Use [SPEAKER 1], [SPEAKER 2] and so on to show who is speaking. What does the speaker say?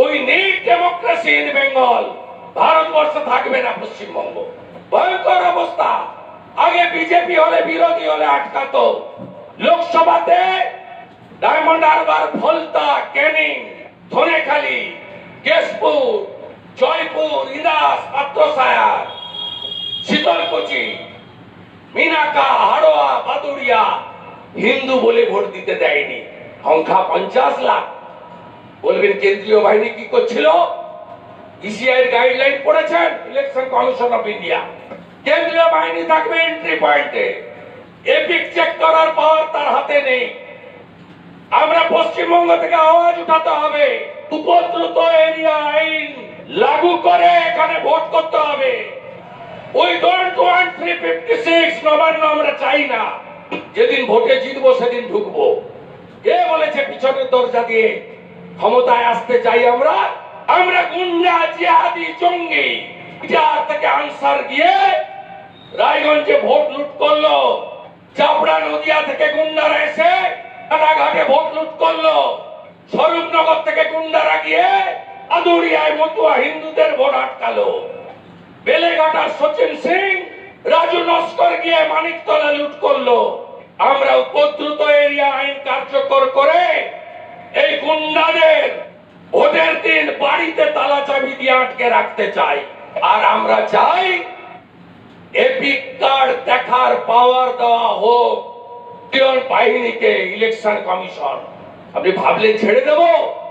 [SPEAKER 1] ওই NEET democracy in Bengal ভারতবর্ষে থাকবে না। পশ্চিমবঙ্গ ভয়ঙ্কর অবস্থা। আগে বিজেপি হলে বিরোধী হলে আটকাতো, লোকসভাতে ডায়মন্ড হারবার, ফলতা, ক্যানিং, ধনেখালি, কেশপুর, জয়পুর, ইদাস, পাত্রসায়ার, শীতলকুচি, মিনাকা, হাড়োয়া, বাদুড়িয়া হিন্দু বলে ভোট দিতে দেয়নি। সংখ্যা 50 লাখ। বলবেন কেন্দ্রীয় বাহিনী কি করছিল? ইসিআই এর গাইডলাইন পড়েছেন? ইলেকশন কমিশন অফ ইন্ডিয়া, কেন্দ্রীয় বাহিনী থাকবে এন্ট্রি পয়েন্টে। এপিক চেক করার পাওয়ার তার হাতে নেই। আমরা পশ্চিমবঙ্গ থেকে আওয়াজ উঠাতে হবে, উপদ্রুত এরিয়া আইন লাগু করে এখানে ভোট করতে হবে। উই ডোন্ট ওয়ান্ট 356 নবান্ন আমরা চাই না। যেদিন ভোটে জিতবো সেদিন ঢুকবো। কে বলেছে পিছনের দরজা দিয়ে ক্ষমতায় আসতে চাই আমরা? আমরা গুন্ডা, জিহাদি, জঙ্গি। বিহার থেকে আনসার গিয়ে রায়গঞ্জে ভোট লুট করলো। চাপড়া নদিয়া থেকে গুন্ডারা এসে রানাঘাটে ভোট লুট করলো। স্বরূপনগর থেকে গুন্ডারা গিয়ে আদুরিয়ায় মতুয়া হিন্দুদের ভোট আটকালো। বেলেঘাটার সচিন সিং, রাজু নস্কর গিয়ে মানিকতলা লুট করলো। আমরা উপদ্রুত এরিয়া আইন কার্যকর করে এই গুন্ডাদের ভোটের দিন বাড়িতে তালা চাবি দিয়ে আটকে রাখতে চাই। আর আমরা চাই এপিক কার্ড দেখার পাওয়ার দেওয়া হোক বাহিনীকে, ইলেকশন কমিশন। আপনি ভাবলেন ছেড়ে দেবো?